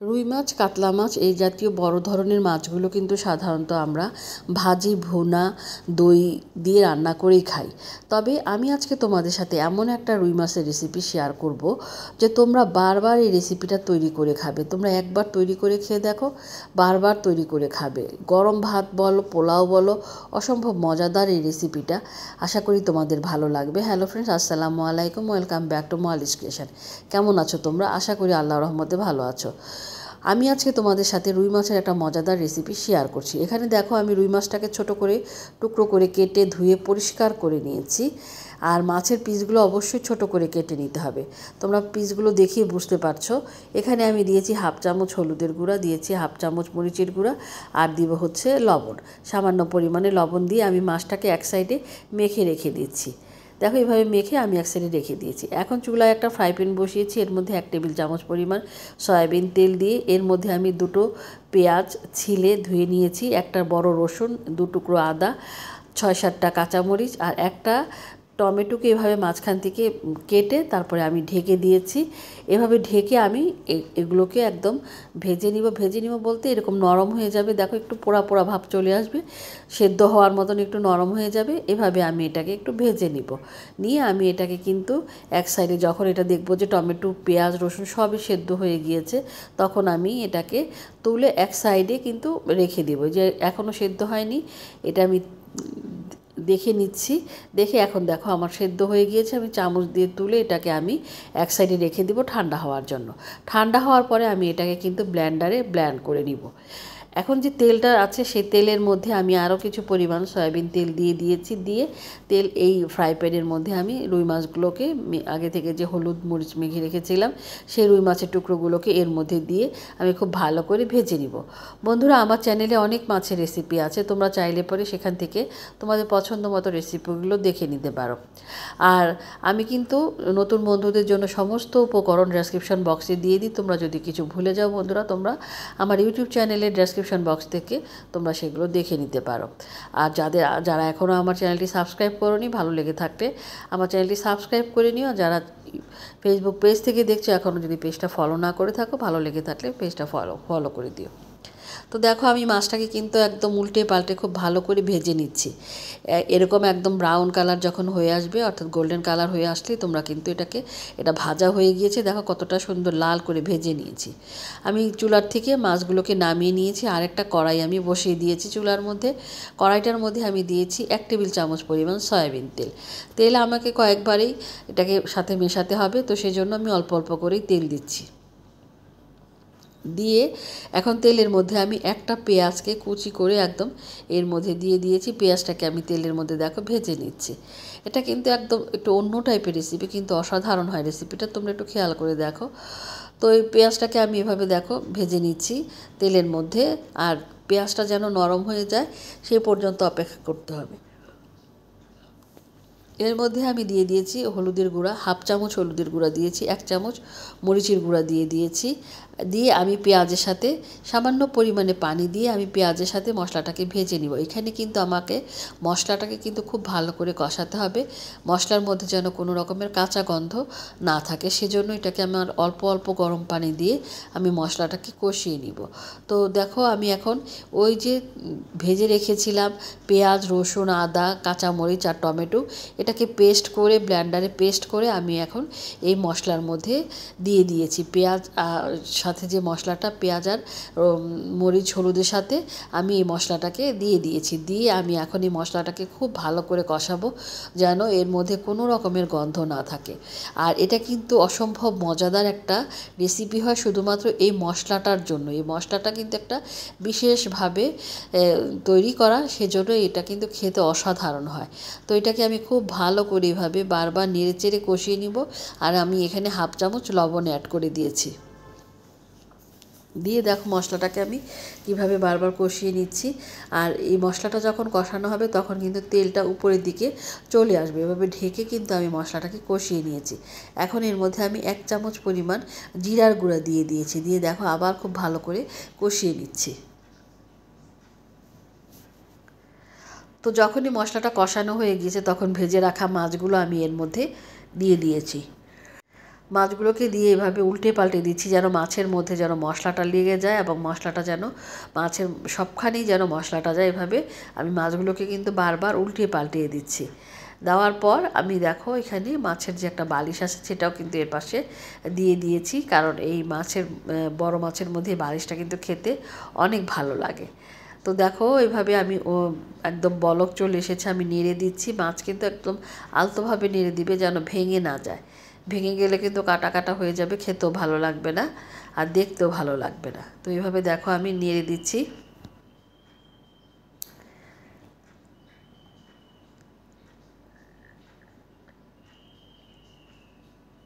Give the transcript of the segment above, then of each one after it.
রুই মাছ, কাতলা মাছ এই জাতীয় বড় ধরনের মাছগুলো কিন্তু সাধারণত আমরা ভাজি, ভুনা, দই দিয়ে রান্না করেই খাই। তবে আমি আজকে তোমাদের সাথে এমন একটা রুই মাছের রেসিপি শেয়ার করব যে তোমরা বারবার এই রেসিপিটা তৈরি করে খাবে। তোমরা একবার তৈরি করে খেয়ে দেখো, বারবার তৈরি করে খাবে। গরম ভাত বলো, পোলাও বলো, অসম্ভব মজাদার এই রেসিপিটা। আশা করি তোমাদের ভালো লাগবে। হ্যালো ফ্রেন্ডস, আসসালামু আলাইকুম, welcome back to Molly's creation. কেমন আছো তোমরা? আশা করি আল্লাহর রহমতে ভালো আছো। আমি আজকে তোমাদের সাথে রুই মাছের একটা মজাদার রেসিপি শেয়ার করছি। এখানে দেখো, আমি রুই মাছটাকে ছোট করে টুকরো করে কেটে ধুয়ে পরিষ্কার করে নিয়েছি। আর মাছের পিসগুলো অবশ্যই ছোট করে কেটে নিতে হবে। তোমরা পিসগুলো দেখিয়ে বুঝতে পারছো। এখানে আমি দিয়েছি হাফ চামচ হলুদের গুঁড়া, দিয়েছি হাফ চামচ মরিচের গুঁড়া, আর দিব হচ্ছে লবণ। সামান্য পরিমাণে লবণ দিয়ে আমি মাছটাকে এক সাইডে মেখে রেখে দিচ্ছি। দেখো, এইভাবে মেখে আমি এক সাইডে রেখে দিয়েছি। এখন চুলায় একটা ফ্রাই প্যান বসিয়েছি। এর মধ্যে 1 টেবিল চামচ পরিমাণ সয়াবিন তেল দিয়ে এর মধ্যে আমি 2টো পেঁয়াজ ছিলে ধুয়ে নিয়েছি, একটা বড় রসুন, 2 টুকরো আদা, 6-7টা কাঁচামরিচ আর একটা টমেটোকে এভাবে মাঝখান থেকে কেটে তারপরে আমি ঢেকে দিয়েছি। এভাবে ঢেকে আমি এগুলোকে একদম ভেজে নিব বলতে এরকম নরম হয়ে যাবে। দেখো, একটু পোড়া পোড়া ভাব চলে আসবে, সেদ্ধ হওয়ার মতন একটু নরম হয়ে যাবে। এভাবে আমি এটাকে একটু ভেজে নিয়ে আমি এটাকে কিন্তু এক সাইডে, যখন এটা দেখবো যে টমেটো, পেঁয়াজ, রসুন সবই সেদ্ধ হয়ে গিয়েছে, তখন আমি এটাকে তুলে এক সাইডে কিন্তু রেখে দেবো। যে এখনও সেদ্ধ হয়নি, এটা আমি দেখে নিচ্ছি। দেখে এখন দেখো আমার সেদ্ধ হয়ে গিয়েছে। আমি চামচ দিয়ে তুলে এটাকে আমি এক সাইডে রেখে দিব ঠান্ডা হওয়ার জন্য। ঠান্ডা হওয়ার পরে আমি এটাকে কিন্তু ব্লেন্ডারে ব্লেন্ড করে নিব। এখন যে তেলটা আছে সেই তেলের মধ্যে আমি আরও কিছু পরিমাণ সয়াবিন তেল দিয়ে দিয়েছি। তেল এই ফ্রাই প্যানের মধ্যে আমি রুই মাছগুলোকে আগে থেকে যে হলুদ মরিচ মেখে রেখেছিলাম সেই রুই মাছের টুকরোগুলোকে এর মধ্যে দিয়ে আমি খুব ভালো করে ভেজে নিব। বন্ধুরা, আমার চ্যানেলে অনেক মাছের রেসিপি আছে, তোমরা চাইলে পরে সেখান থেকে তোমাদের পছন্দ মতো রেসিপিগুলো দেখে নিতে পারো। আর আমি কিন্তু নতুন বন্ধুদের জন্য সমস্ত উপকরণ ডেসক্রিপশন বক্সে দিয়ে দিই। তোমরা যদি কিছু ভুলে যাও বন্ধুরা, তোমরা আমার ইউটিউব চ্যানেলের ডেসক্রিপশন বক্স থেকে তোমরা সেগুলো দেখে নিতে পারো। আর যারা এখনও আমার চ্যানেলটি সাবস্ক্রাইব করোনি, ভালো লেগে থাকলে আমার চ্যানেলটি সাবস্ক্রাইব করে নিও। যারা ফেসবুক পেজ থেকে দেখছো, এখনও যদি পেজটা ফলো না করে থাকো, ভালো লেগে থাকলে পেজটা ফলো করে দিও। তো দেখো, আমি মাছটাকে কিন্তু একদম উল্টে পাল্টে খুব ভালো করে ভেজে নিচ্ছি। এরকম একদম ব্রাউন কালার যখন হয়ে আসবে, অর্থাৎ গোল্ডেন কালার হয়ে আসলে তোমরা কিন্তু এটা ভাজা হয়ে গিয়েছে। দেখো কতটা সুন্দর লাল করে ভেজে নিয়েছি। আমি চুলার থেকে মাছগুলোকে নামিয়ে নিয়েছি। আরেকটা কড়াই আমি বসিয়ে দিয়েছি চুলার মধ্যে। কড়াইটার মধ্যে আমি দিয়েছি 1 টেবিল চামচ পরিমাণ সয়াবিন তেল আমাকে কয়েকবারেই এটাকে সাথে মেশাতে হবে, তো সেই জন্য আমি অল্প অল্প করেই তেল দিচ্ছি। দিয়ে এখন তেলের মধ্যে আমি একটা পেঁয়াজকে কুচি করে একদম এর মধ্যে দিয়ে দিয়েছি। পেঁয়াজটাকে আমি তেলের মধ্যে দেখো ভেজে নিচ্ছি। এটা কিন্তু একদম একটু অন্য টাইপের রেসিপি, কিন্তু অসাধারণ হয় রেসিপিটা, তোমরা একটু খেয়াল করে দেখো। তো এই পেঁয়াজটাকে আমি এভাবে দেখো ভেজে নিচ্ছি তেলের মধ্যে। আর পেঁয়াজটা যেন নরম হয়ে যায় সেই পর্যন্ত অপেক্ষা করতে হবে। এর মধ্যে আমি দিয়ে দিয়েছি হলুদের গুঁড়া, হাফ চামচ হলুদের গুঁড়া দিয়েছি, 1 চামচ মরিচের গুঁড়া দিয়েছি। দিয়ে আমি পেঁয়াজের সাথে সামান্য পরিমাণে পানি দিয়ে আমি পেঁয়াজের সাথে মশলাটাকে ভেজে নিব। এখানে কিন্তু আমাকে মশলাটাকে কিন্তু খুব ভালো করে কষাতে হবে। মশলার মধ্যে যেন কোনো রকমের কাঁচা গন্ধ না থাকে, সেজন্য এটাকে আমার অল্প অল্প গরম পানি দিয়ে আমি মশলাটাকে কষিয়ে নিব। তো দেখো, আমি এখন ওই যে ভেজে রেখেছিলাম পেঁয়াজ, রসুন, আদা, কাঁচামরিচ আর টমেটো, এটাকে ব্লেন্ডারে পেস্ট করে আমি এখন এই মশলার মধ্যে দিয়ে দিয়েছি। পেঁয়াজ সাথে যে মশলাটা, পেঁয়াজ আর মরিচ হলুদের সাথে আমি এই মশলাটাকে দিয়ে দিয়েছি। দিয়ে আমি এখন এই মশলাটাকে খুব ভালো করে কষাবো, যেন এর মধ্যে কোনো রকমের গন্ধ না থাকে। আর এটা কিন্তু অসম্ভব মজাদার একটা রেসিপি হয় শুধুমাত্র এই মশলাটার জন্য। এই মশলাটা কিন্তু একটা বিশেষভাবে তৈরি করা, সেজন্য এটা কিন্তু খেতে অসাধারণ হয়। তো এটাকে আমি খুব ভালো করে এভাবে বারবার নেড়েচেড়ে কষিয়ে নিব। আর আমি এখানে হাফ চামচ লবণ অ্যাড করে দিয়েছি। দিয়ে দেখো মশলাটাকে আমি কিভাবে বারবার কষিয়ে নিচ্ছি। আর এই মশলাটা যখন কষানো হবে তখন কিন্তু তেলটা উপরের দিকে চলে আসবে। এভাবে ঢেকে কিন্তু আমি মশলাটাকে কষিয়ে নিয়েছি। এখন এর মধ্যে আমি 1 চামচ পরিমাণ জিরার গুঁড়া দিয়ে দিয়েছি। দিয়ে দেখো আবার খুব ভালো করে কষিয়ে নিচ্ছি। তো যখনই মশলাটা কষানো হয়ে গিয়েছে তখন ভেজে রাখা মাছগুলো আমি এর মধ্যে দিয়ে দিয়েছি। মাছগুলোকে দিয়ে এভাবে উল্টে পাল্টে দিচ্ছি যেন মাছের মধ্যে যেন মশলাটা লেগে যায় এবং মশলাটা যেন মাছের সবখানেই যেন মশলাটা যায়। এভাবে আমি মাছগুলোকে কিন্তু বারবার উল্টে পাল্টিয়ে দিচ্ছি। দেওয়ার পর আমি দেখো এখানে মাছের যে একটা বালিশ আছে সেটাও কিন্তু এর পাশে দিয়ে দিয়েছি, কারণ এই মাছের বড় মাছের মধ্যে বালিশটা কিন্তু খেতে অনেক ভালো লাগে। তো দেখো এভাবে আমি একদম বলক চলে এসেছে, আমি নেড়ে দিচ্ছি। মাছ কিন্তু একদম আলতোভাবে নেড়ে দিবে যেন ভেঙে না যায়। ভেঙে গেলে কিন্তু কাটা কাটা হয়ে যাবে, খেতেও ভালো লাগবে না আর দেখতেও ভালো লাগবে না। তো এইভাবে দেখো আমি নেড়ে দিচ্ছি।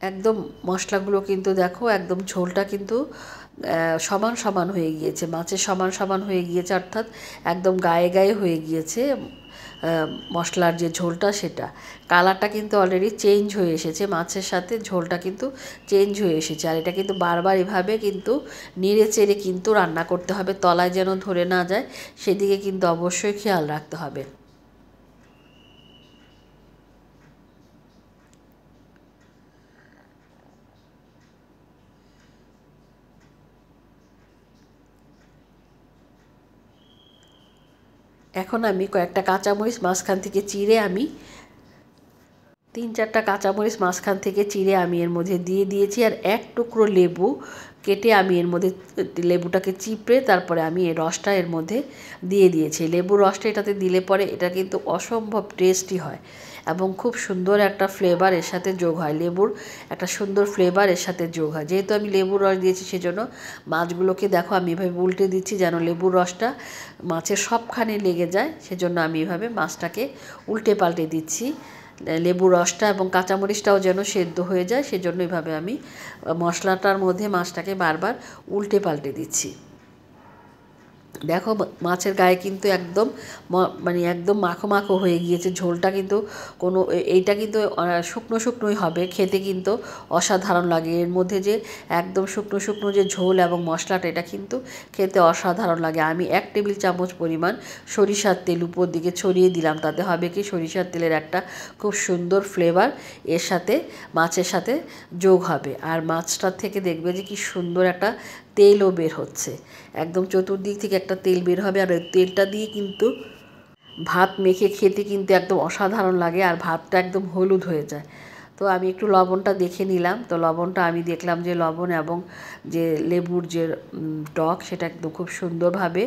একদম মশলাগুলো কিন্তু দেখো একদম ঝোলটা কিন্তু সমান সমান হয়ে গিয়েছে, মাছের সমান সমান হয়ে গিয়েছে, অর্থাৎ একদম গায়ে গায়ে হয়ে গিয়েছে মশলার যে ঝোলটা, সেটা কালারটা কিন্তু অলরেডি চেঞ্জ হয়ে এসেছে, মাছের সাথে ঝোলটা কিন্তু চেঞ্জ হয়ে এসেছে। আর এটা কিন্তু বারবার এভাবে কিন্তু নেড়ে চেড়ে কিন্তু রান্না করতে হবে, তলায় যেন ধরে না যায় সেদিকে কিন্তু অবশ্যই খেয়াল রাখতে হবে। এখন আমি কয়েকটা কাঁচামরিচ মাঝখান থেকে চিড়ে আমি 3-4টা কাঁচামরিচ মাঝখান থেকে চিড়ে আমি এর মধ্যে দিয়ে দিয়েছি। আর এক টুকরো লেবু কেটে আমি এর মধ্যে লেবুটাকে চিপড়ে তারপরে আমি এই রসটা এর মধ্যে দিয়ে দিয়েছি। লেবুর রসটা এটাতে দিলে পরে এটা কিন্তু অসম্ভব টেস্টি হয় এবং খুব সুন্দর একটা ফ্লেভার এর সাথে যোগ হয়। লেবুর একটা সুন্দর ফ্লেভার এর সাথে যোগ হয়। যেহেতু আমি লেবুর রস দিয়েছি সেজন্য মাছগুলোকে দেখো আমি এভাবে উল্টে দিচ্ছি যেন লেবুর রসটা মাছের সবখানে লেগে যায়, সেজন্য আমি এভাবে মাছটাকে উল্টে পাল্টে দিচ্ছি। লেবুর রসটা এবং কাঁচামরিচটাও যেন সেদ্ধ হয়ে যায়, সেজন্য এইভাবে আমি মশলাটার মধ্যে মাছটাকে বারবার উল্টে পাল্টে দিচ্ছি। দেখো মাছের গায়ে কিন্তু একদম মানে একদম মাখো মাখো হয়ে গিয়েছে, ঝোলটা কিন্তু কোনো এইটা কিন্তু শুকনো শুকনোই হবে, খেতে কিন্তু অসাধারণ লাগে। এর মধ্যে যে একদম শুকনো শুকনো যে ঝোল এবং মশলাটা, এটা কিন্তু খেতে অসাধারণ লাগে। আমি 1 টেবিল চামচ পরিমাণ সরিষার তেল উপর দিকে ছড়িয়ে দিলাম, তাতে হবে কি সরিষার তেলের একটা খুব সুন্দর ফ্লেভার এর সাথে মাছের সাথে যোগ হবে। আর মাছটার থেকে দেখবে যে কি সুন্দর একটা তেলও বের হচ্ছে, একদম চতুর্দিক থেকে একটা তেল বের হবে। আর ওই তেলটা দিয়ে কিন্তু ভাত মেখে খেতে কিন্তু একদম অসাধারণ লাগে, আর ভাতটা একদম হলুদ হয়ে যায়। তো আমি একটু লবণটা দেখে নিলাম, তো লবণটা আমি দেখলাম যে লবণ এবং যে লেবুর যে টক সেটা একদম খুব সুন্দরভাবে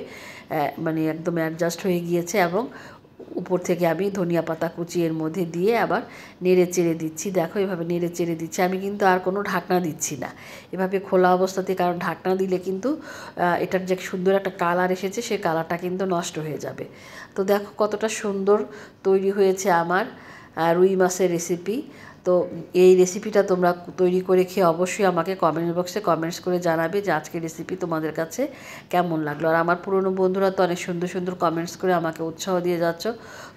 মানে একদম অ্যাডজাস্ট হয়ে গিয়েছে। এবং উপর থেকে আমি ধনিয়া পাতা কুচি এর মধ্যে দিয়ে আবার নেড়ে চেড়ে দিচ্ছি। দেখো এভাবে নেড়ে চেড়ে দিচ্ছি, আমি কিন্তু আর কোনো ঢাকনা দিচ্ছি না, এভাবে খোলা অবস্থাতে, কারণ ঢাকনা দিলে কিন্তু এটার যে সুন্দর একটা কালার এসেছে সেই কালারটা কিন্তু নষ্ট হয়ে যাবে। তো দেখো কতটা সুন্দর তৈরি হয়েছে আমার রুই মাছের রেসিপি। তো এই রেসিপিটা তোমরা তৈরি করে খেয়ে অবশ্যই আমাকে কমেন্ট বক্সে কমেন্টস করে জানাবে যে আজকের রেসিপি তোমাদের কাছে কেমন লাগলো। আর আমার পুরনো বন্ধুরা তো অনেক সুন্দর সুন্দর কমেন্টস করে আমাকে উৎসাহ দিয়ে যাচ্ছ,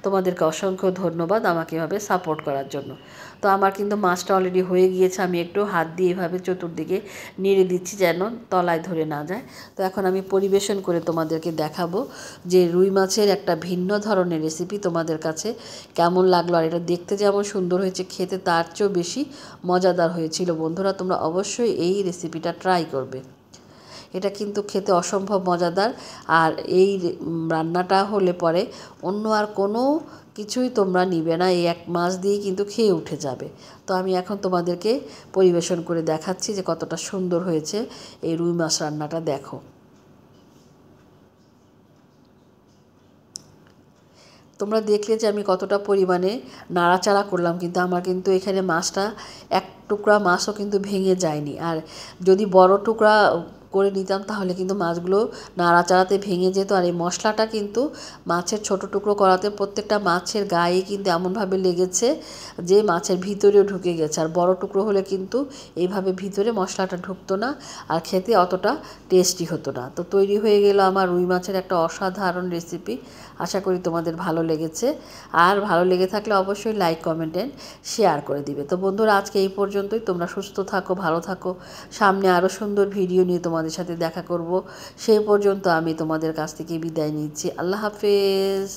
তোমাদেরকে অসংখ্য ধন্যবাদ আমাকে এভাবে সাপোর্ট করার জন্য। তো আমার কিন্তু মাছটা অলরেডি হয়ে গিয়েছে, আমি একটু হাত দিয়ে এভাবে চতুর্দিকে নেড়ে দিচ্ছি যেন তলায় ধরে না যায়। তো এখন আমি পরিবেশন করে তোমাদেরকে দেখাবো যে রুই মাছের একটা ভিন্ন ধরনের রেসিপি তোমাদের কাছে কেমন লাগলো। আর এটা দেখতে যেমন সুন্দর হয়েছে, খেতে তার চেয়েও বেশি মজাদার হয়েছিল। বন্ধুরা তোমরা অবশ্যই এই রেসিপিটা ট্রাই করবে, এটা কিন্তু খেতে অসম্ভব মজাদার। আর এই রান্নাটা হলে পরে অন্য আর কোনো কিছুই তোমরা নিবে না, এই এক মাছ দিয়েই কিন্তু খেয়ে উঠে যাবে। তো আমি এখন তোমাদেরকে পরিবেশন করে দেখাচ্ছি যে কতটা সুন্দর হয়েছে এই রুই মাছ রান্নাটা। দেখো তোমরা দেখলে যে আমি কতটা পরিমাণে নাড়াচাড়া করলাম, কিন্তু আমার কিন্তু এখানে মাছটা এক টুকরা মাছও কিন্তু ভেঙে যায়নি। আর যদি বড় টুকরা করে নিতাম তাহলে কিন্তু মাছগুলো নাড়াচাড়াতে ভেঙে যেত। আর এই মশলাটা কিন্তু মাছের ছোট টুকরো করাতে প্রত্যেকটা মাছের গায়ে কিন্তু এমনভাবে লেগেছে যে মাছের ভিতরেও ঢুকে গেছে। আর বড় টুকরো হলে কিন্তু এইভাবে ভিতরে মশলাটা ঢুকতো না আর খেতে অতটা টেস্টি হতো না। তো তৈরি হয়ে গেল আমার রুই মাছের একটা অসাধারণ রেসিপি। আশা করি তোমাদের ভালো লেগেছে, আর ভালো লেগে থাকলে অবশ্যই লাইক কমেন্ট এন্ড শেয়ার করে দিবে। তো বন্ধুরা আজকে এই পর্যন্তই, তোমরা সুস্থ থাকো, ভালো থাকো, সামনে আরও সুন্দর ভিডিও নিয়ে তোমাদের সাথে দেখা করব। সেই পর্যন্ত আমি তোমাদের কাছ থেকে বিদায় নিচ্ছি। আল্লাহ হাফেজ।